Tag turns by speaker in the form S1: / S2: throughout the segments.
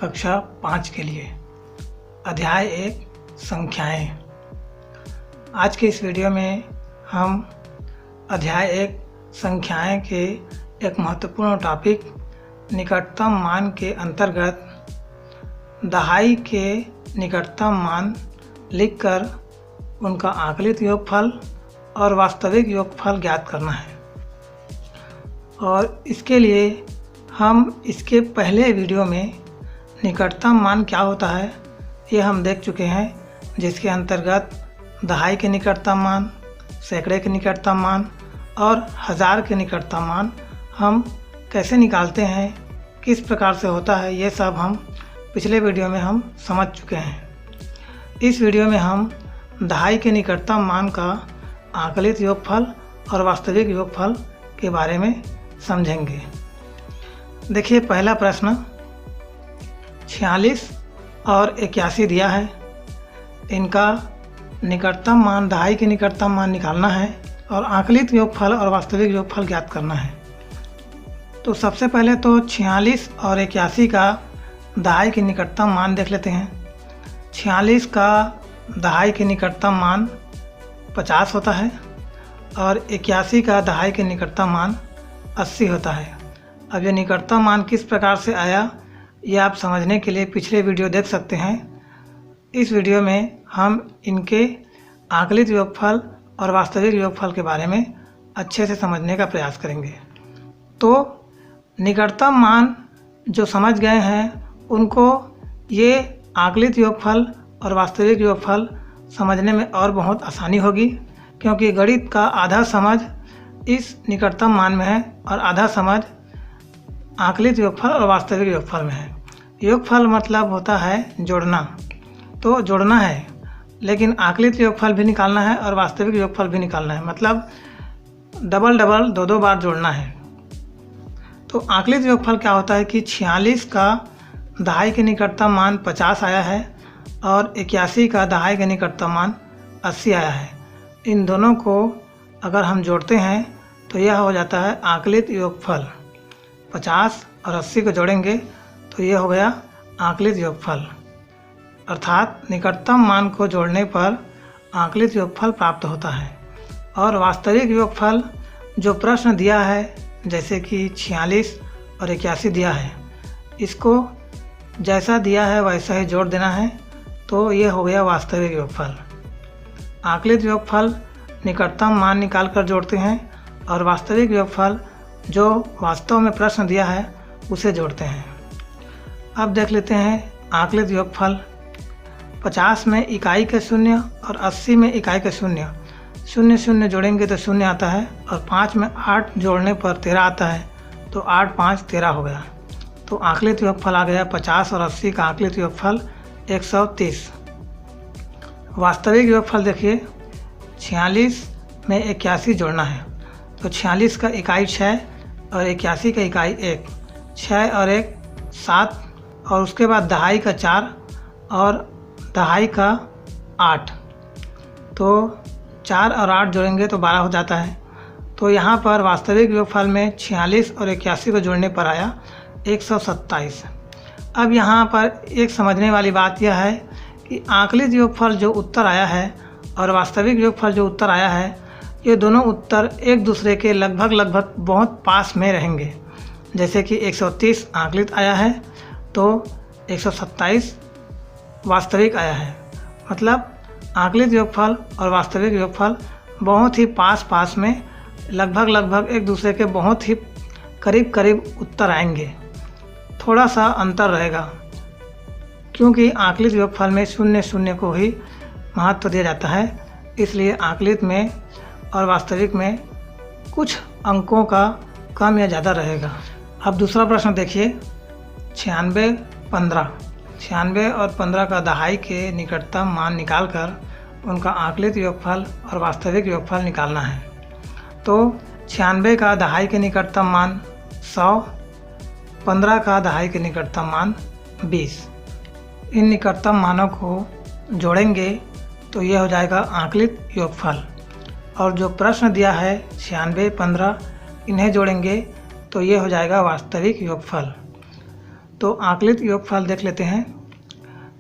S1: कक्षा 5 के लिए अध्याय 1 संख्याएं। आज के इस वीडियो में हम अध्याय 1 संख्याएं के एक महत्वपूर्ण टॉपिक निकटतम मान के अंतर्गत दहाई के निकटतम मान लिखकर उनका आकलित योगफल और वास्तविक योगफल ज्ञात करना है। और इसके लिए हम इसके पहले वीडियो में निकटतम मान क्या होता है ये हम देख चुके हैं, जिसके अंतर्गत दहाई के निकटतम मान, सैकड़े के निकटतम मान और हज़ार के निकटतम मान हम कैसे निकालते हैं, किस प्रकार से होता है, ये सब हम पिछले वीडियो में हम समझ चुके हैं। इस वीडियो में हम दहाई के निकटतम मान का आकलित योगफल और वास्तविक योगफल के बारे में समझेंगे। देखिए, पहला प्रश्न 46 और 81 दिया है। इनका निकटतम मान, दहाई के निकटतम मान निकालना है और आकलित योगफल और वास्तविक योगफल ज्ञात करना है। तो सबसे पहले तो 46 और 81 का दहाई के निकटतम मान देख लेते हैं। 46 का दहाई के निकटतम मान 50 होता है और 81 का दहाई के निकटतम मान 80 होता है। अब ये निकटतम मान किस प्रकार से आया ये आप समझने के लिए पिछले वीडियो देख सकते हैं। इस वीडियो में हम इनके आकलित योगफल और वास्तविक योगफल के बारे में अच्छे से समझने का प्रयास करेंगे। तो निकटतम मान जो समझ गए हैं उनको ये आकलित योगफल और वास्तविक योगफल समझने में और बहुत आसानी होगी, क्योंकि गणित का आधा समझ इस निकटतम मान में है और आधा समझ आकलित योगफल और वास्तविक योगफल में है। योगफल मतलब होता है जोड़ना, तो जोड़ना है, लेकिन आकलित योगफल भी निकालना है और वास्तविक योगफल भी निकालना है, मतलब डबल डबल दो बार जोड़ना है। तो आकलित योगफल क्या होता है कि 46 का दहाई के निकटतम मान 50 आया है और 81 का दहाई के निकटतम मान 80 आया है। इन दोनों को अगर हम जोड़ते हैं तो यह हो जाता है आकलित योगफल। 50 और 80 को जोड़ेंगे तो ये हो गया आकलित योगफल, अर्थात निकटतम मान को जोड़ने पर आकलित योगफल प्राप्त होता है। और वास्तविक योगफल जो प्रश्न दिया है, जैसे कि 46 और 81 दिया है, इसको जैसा दिया है वैसा ही जोड़ देना है, तो ये हो गया वास्तविक योगफल। आकलित योगफल निकटतम मान निकाल कर जोड़ते हैं और वास्तविक योगफल जो वास्तव में प्रश्न दिया है उसे जोड़ते हैं। अब देख लेते हैं आकलित योगफल। 50 में इकाई के शून्य और 80 में इकाई के शून्य, शून्य शून्य जोड़ेंगे तो शून्य आता है और 5 में 8 जोड़ने पर 13 आता है, तो 8 5 13 हो गया। तो आकलित योगफल आ गया 50 और 80 का आकलित योगफल 130। वास्तविक योगफल देखिए, 46 में 81 जोड़ना है, तो 46 का इकाई 6 और 81 का इकाई 1, 6 और 1 7, और उसके बाद दहाई का 4 और दहाई का 8, तो 4 और 8 जोड़ेंगे तो 12 हो जाता है। तो यहाँ पर वास्तविक योगफल में 46 और 81 को जोड़ने पर आया 127। अब यहाँ पर एक समझने वाली बात यह है कि आकलित योगफल जो उत्तर आया है और वास्तविक योगफल जो उत्तर आया है, ये दोनों उत्तर एक दूसरे के लगभग बहुत पास में रहेंगे। जैसे कि 130 आकलित आया है तो 127 वास्तविक आया है, मतलब आकलित योगफल और वास्तविक योगफल बहुत ही पास में, लगभग एक दूसरे के बहुत ही करीब उत्तर आएंगे। थोड़ा सा अंतर रहेगा, क्योंकि आकलित योगफल में शून्य शून्य को ही महत्व दिया जाता है, इसलिए आकलित में और वास्तविक में कुछ अंकों का कम या ज़्यादा रहेगा। अब दूसरा प्रश्न देखिए, 96 15। 96 और 15 का दहाई के निकटतम मान निकालकर उनका आकलित योगफल और वास्तविक योगफल निकालना है। तो 96 का दहाई के निकटतम मान 100, 15 का दहाई के निकटतम मान 20। इन निकटतम मानों को जोड़ेंगे तो ये हो जाएगा आकलित योगफल। और जो प्रश्न दिया है 96 15, इन्हें जोड़ेंगे तो ये हो जाएगा वास्तविक योगफल। तो आकलित योगफल देख लेते हैं।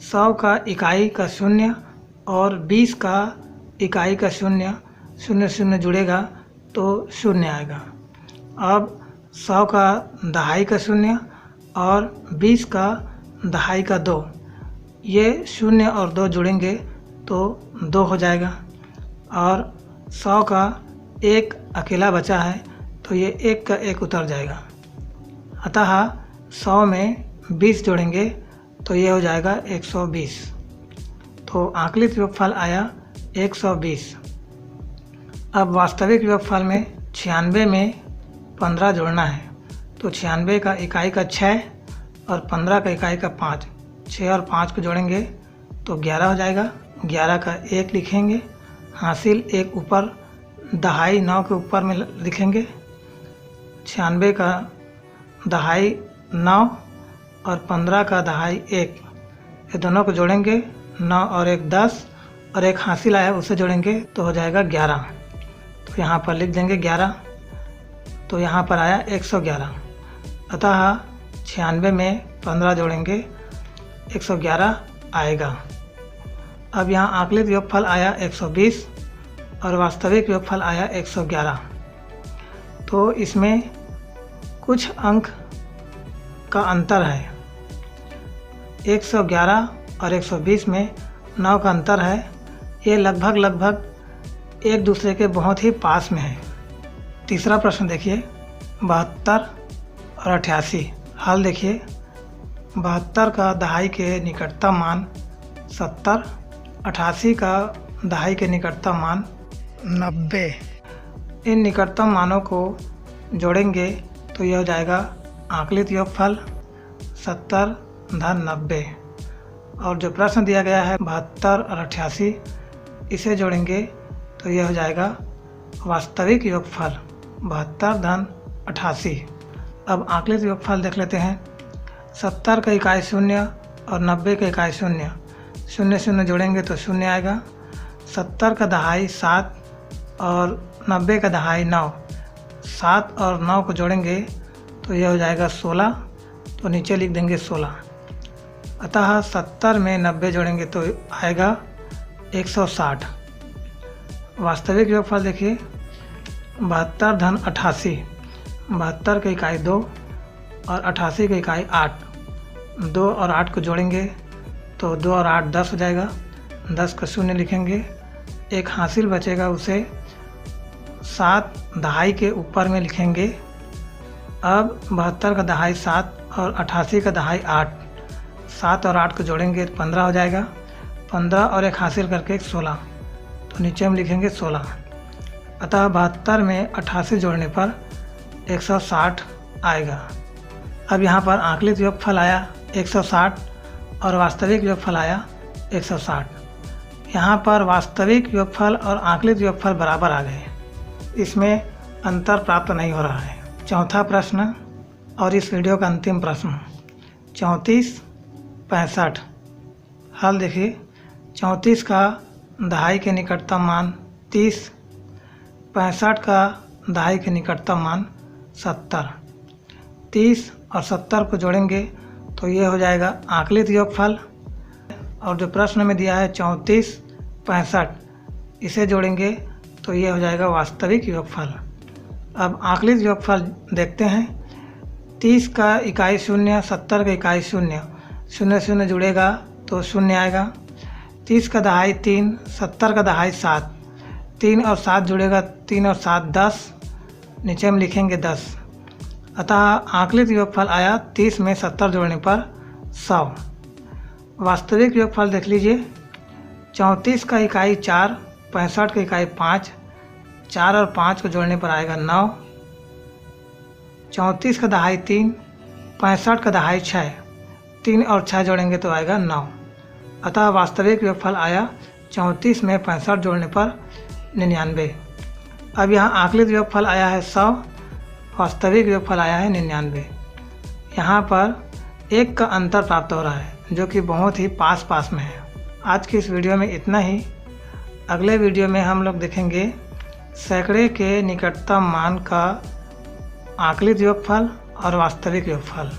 S1: 100 का इकाई का शून्य और 20 का इकाई का शून्य, शून्य शून्य जुड़ेगा तो शून्य आएगा। अब 100 का दहाई का शून्य और 20 का दहाई का 2, ये शून्य और 2 जुड़ेंगे तो 2 हो जाएगा। और 100 का एक अकेला बचा है तो ये 1 का 1 उतर जाएगा। अतः 100 में 20 जोड़ेंगे तो ये हो जाएगा 120। तो आकलित योगफल आया 120। अब वास्तविक योगफल में 96 में 15 जोड़ना है। तो 96 का इकाई का 6 और 15 का इकाई का 5, 6 और 5 को जोड़ेंगे तो 11 हो जाएगा। 11 का 1 लिखेंगे, हासिल 1 ऊपर, दहाई 9 के ऊपर में लिखेंगे। 96 का दहाई 9 और 15 का दहाई 1, ये दोनों को जोड़ेंगे, 9 और 1 10, और एक हासिल आया उसे जोड़ेंगे तो हो जाएगा 11। तो यहाँ पर लिख देंगे 11। तो यहाँ पर आया 111। अतः 96 में 15 जोड़ेंगे 111 आएगा। अब यहाँ आकलित योगफल आया 120 और वास्तविक योगफल आया 111। तो इसमें कुछ अंक का अंतर है। 111 और 120 में 9 का अंतर है। ये लगभग एक दूसरे के बहुत ही पास में है। तीसरा प्रश्न देखिए, 72 और 88। हल देखिए, 72 का दहाई के निकटतम मान 70, 88 का दहाई के निकटतम मान 90। इन निकटतम मानों को जोड़ेंगे तो यह हो जाएगा आकलित योगफल 70 धन 90। और जो प्रश्न दिया गया है 72 और 88, इसे जोड़ेंगे तो यह हो जाएगा वास्तविक योगफल 72 धन 88। अब आकलित योगफल देख लेते हैं। 70 का इकाई शून्य और 90 का इकाई शून्य, शून्य शून्य जोड़ेंगे तो शून्य आएगा। 70 का दहाई 7 और 90 का दहाई 9, 7 और 9 को जोड़ेंगे तो यह हो जाएगा 16। तो नीचे लिख देंगे 16। अतः 70 में 90 जोड़ेंगे तो आएगा 160। वास्तविक योगफल देखिए, 72 धन 88। 72 की इकाई 2 और 88 की इकाई 8, 2 और 8 को जोड़ेंगे तो 2 और 8 10 हो जाएगा। 10 का शून्य लिखेंगे, एक हासिल बचेगा, उसे 7 दहाई के ऊपर में लिखेंगे। अब 72 का दहाई 7 और 88 का दहाई 8, 7 और 8 को जोड़ेंगे तो 15 हो जाएगा। 15 और एक हासिल करके 16, तो नीचे हम लिखेंगे 16। अतः 72 में 88 जोड़ने पर 160 आएगा। अब यहाँ पर आकलित योगफल आया 160 और वास्तविक योगफल आया 160। यहाँ पर वास्तविक योगफल और आकलित योगफल बराबर आ गए, इसमें अंतर प्राप्त नहीं हो रहा है। चौथा प्रश्न और इस वीडियो का अंतिम प्रश्न, 34 65। हल देखिए, 34 का दहाई के निकटतम मान 30, 65 का दहाई के निकटतम मान 70। 30 और 70 को जोड़ेंगे तो ये हो जाएगा आकलित योगफल। और जो प्रश्न में दिया है 34 65, इसे जोड़ेंगे तो ये हो जाएगा वास्तविक योगफल। अब आकलित योगफल देखते हैं। 30 का इकाई शून्य, 70 का इकाई शून्य, शून्य शून्य जुड़ेगा तो शून्य आएगा। 30 का दहाई 3, 70 का दहाई 7, 3 और 7 जुड़ेगा, 3 और 7 10, नीचे हम लिखेंगे 10। अतः आकलित योगफल आया 30 में 70 जोड़ने पर 100। वास्तविक योगफल देख लीजिए, 34 का इकाई 4, 65 का इकाई 5, 4 और 5 को जोड़ने पर आएगा 9। 34 का दहाई 3, 65 का दहाई 6, 3 और 6 जोड़ेंगे तो आएगा 9। अतः वास्तविक योगफल आया 34 में 65 जोड़ने पर 99। अब यहाँ आकलित योगफल आया है 100, वास्तविक योगफल आया है 99। यहाँ पर 1 का अंतर प्राप्त हो रहा है जो कि बहुत ही पास में है। आज की इस वीडियो में इतना ही। अगले वीडियो में हम लोग देखेंगे सैकड़े के निकटतम मान का आकलित योगफल और वास्तविक योगफल।